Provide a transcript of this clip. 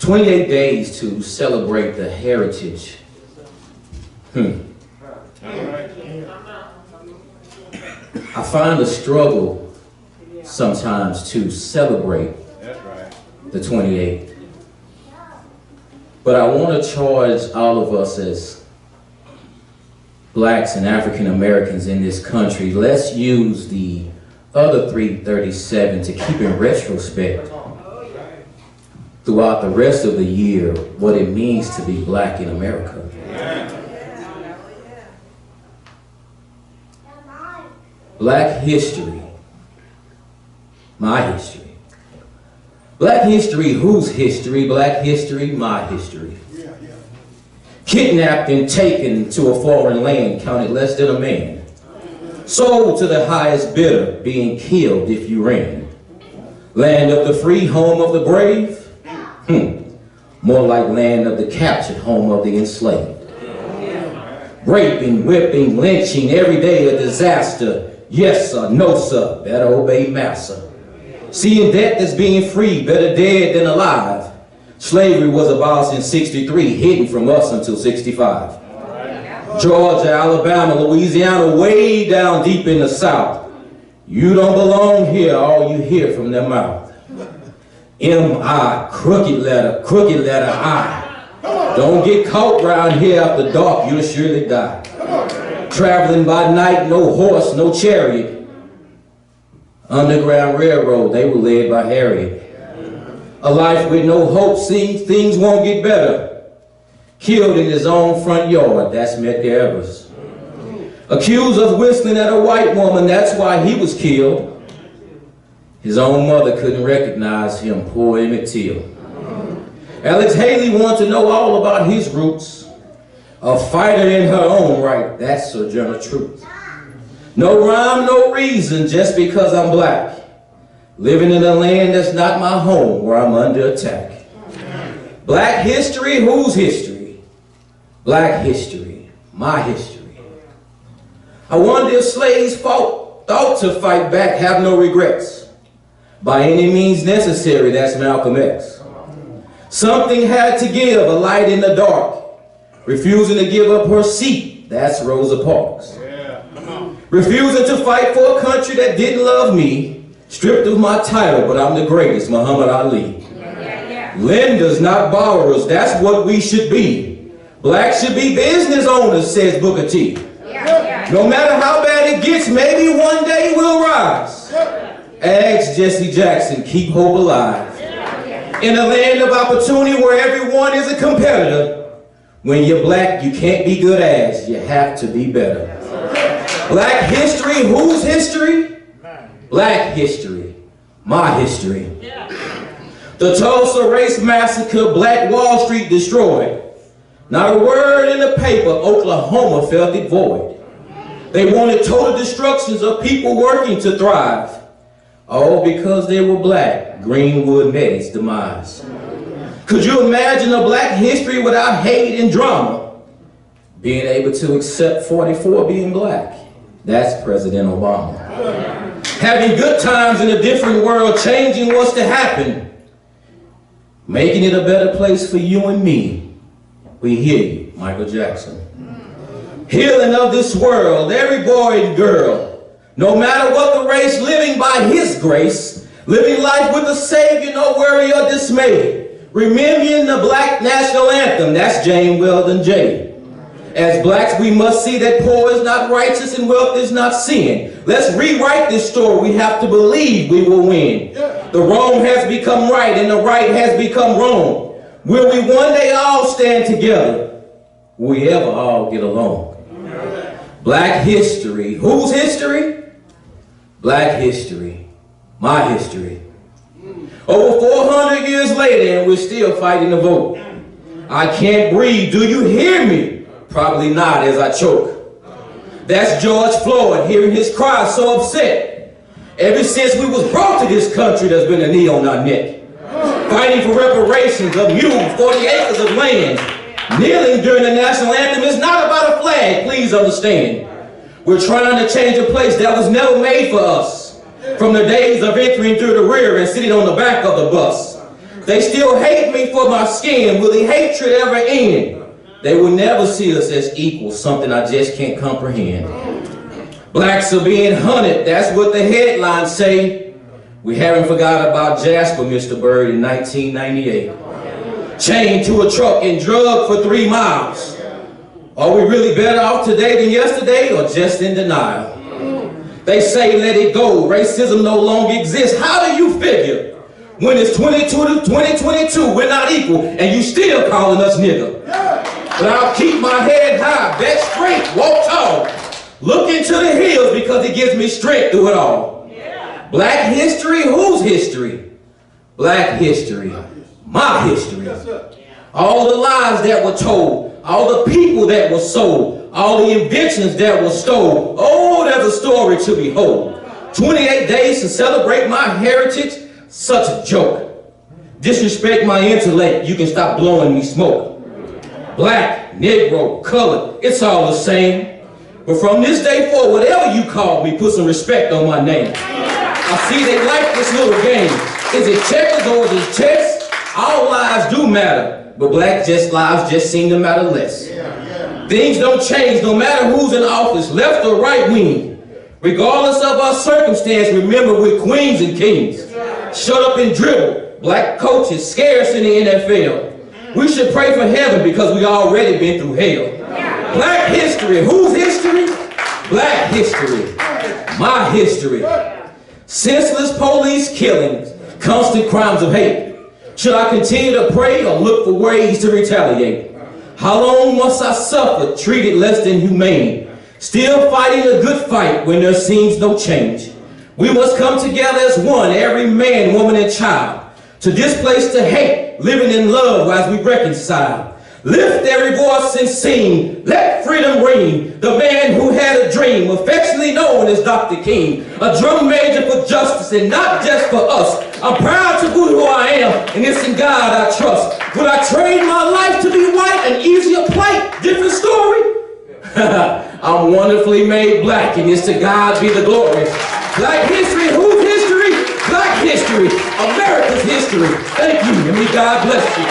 28 days to celebrate the heritage. I find a struggle sometimes to celebrate the 28th. But I want to charge all of us as blacks and African Americans in this country, let's use the other 337 to keep in retrospect throughout the rest of the year what it means to be black in America. Black history, my history. Black history, whose history? Black history, my history. Kidnapped and taken to a foreign land, counted less than a man. Sold to the highest bidder, being killed if you ran. Land of the free, home of the brave? More like land of the captured, home of the enslaved. Raping, whipping, lynching, every day a disaster. Yes sir, no sir, better obey massa. Seeing death as being free, better dead than alive. Slavery was abolished in 63, hidden from us until 65. Georgia, Alabama, Louisiana, way down deep in the South. You don't belong here, all you hear from their mouth. M-I, crooked letter I. Don't get caught round here after dark, you'll surely die. Traveling by night, no horse, no chariot. Underground Railroad, they were led by Harriet. A life with no hope, seems things won't get better. Killed in his own front yard, that's Medgar Evers. Accused of whistling at a white woman, that's why he was killed. His own mother couldn't recognize him, poor Emmett Till. Alex Haley wanted to know all about his roots. A fighter in her own right, that's Sojourner Truth. No rhyme, no reason, just because I'm black. Living in a land that's not my home, where I'm under attack. Black history, whose history? Black history, my history. I wonder if slaves thought to fight back, have no regrets. By any means necessary, that's Malcolm X. Something had to give, a light in the dark. Refusing to give up her seat, that's Rosa Parks. Refusing to fight for a country that didn't love me, stripped of my title, but I'm the greatest, Muhammad Ali. Lenders, not borrowers, that's what we should be. Blacks should be business owners, says Booker T. No matter how bad it gets, maybe one day we'll rise. Ask Jesse Jackson, keep hope alive. In a land of opportunity where everyone is a competitor, when you're black, you can't be good as, you have to be better. Black history, whose history? Black history, my history. The Tulsa Race Massacre, Black Wall Street destroyed. Not a word in the paper, Oklahoma felt it void. They wanted total destructions of people working to thrive. All because they were black, Greenwood met its demise. Could you imagine a black history without hate and drama? Being able to accept 44 being black, that's President Obama. Having good times in a different world, changing what's to happen. Making it a better place for you and me. We hear you, Michael Jackson. Healing of this world, every boy and girl, no matter what the race, living by his grace, living life with the Savior, no worry or dismay. Remembering the black national anthem, that's Jane Weldon J. As blacks, we must see that poor is not righteous and wealth is not sin. Let's rewrite this story. We have to believe we will win. The wrong has become right and the right has become wrong. Will we one day all stand together? Will we ever all get along? Black history. Whose history? Black history. My history. Over 400 years later and we're still fighting the vote. I can't breathe. Do you hear me? Probably not as I choke. That's George Floyd, hearing his cries so upset. Ever since we was brought to this country, there's been a knee on our neck. Fighting for reparations of you, 40 acres of land. Kneeling during the national anthem is not about a flag, please understand. We're trying to change a place that was never made for us. From the days of entering through the rear and sitting on the back of the bus. They still hate me for my skin. Will the hatred ever end? They will never see us as equals, something I just can't comprehend. Blacks are being hunted, that's what the headlines say. We haven't forgot about Jasper, Mr. Bird, in 1998. Chained to a truck and drugged for 3 miles. Are we really better off today than yesterday, or just in denial? They say let it go, racism no longer exists. How do you figure when it's 2022, we're not equal, and you still calling us nigga? But I'll keep my head high, bet straight, walk tall, look into the hills because it gives me strength through it all. Black history, whose history? Black history, my history. All the lies that were told, all the people that were sold, all the inventions that were stole. Oh, there's a story to behold. 28 days to celebrate my heritage, such a joke. Disrespect my intellect, you can stop blowing me smoke. Black, Negro, colored, it's all the same. But from this day forward, whatever you call me, put some respect on my name. I see they like this little game. Is it checkers or is it chess? All lives do matter, but black lives just seem to matter less. Things don't change no matter who's in office, left or right wing. Regardless of our circumstance, remember we're queens and kings. Shut up and dribble. Black coaches scarce in the NFL. We should pray for heaven because we already been through hell. Black history. Whose history? Black history. My history. Senseless police killings. Constant crimes of hate. Should I continue to pray or look for ways to retaliate? How long must I suffer, treated less than humane? Still fighting a good fight when there seems no change. We must come together as one, every man, woman, and child, to displace the hate, living in love as we reconcile. Lift every voice and sing, let freedom ring. The man who had a dream, affectionately known as Dr. King, a drum major for justice and not just for us. I'm proud to be who I am, and it's in God I trust. Would I trade my life to be white, an easier plight, different story? I'm wonderfully made black, and it's to God be the glory. Black history, whose history? Black history, America's history. Thank you, and may God bless you.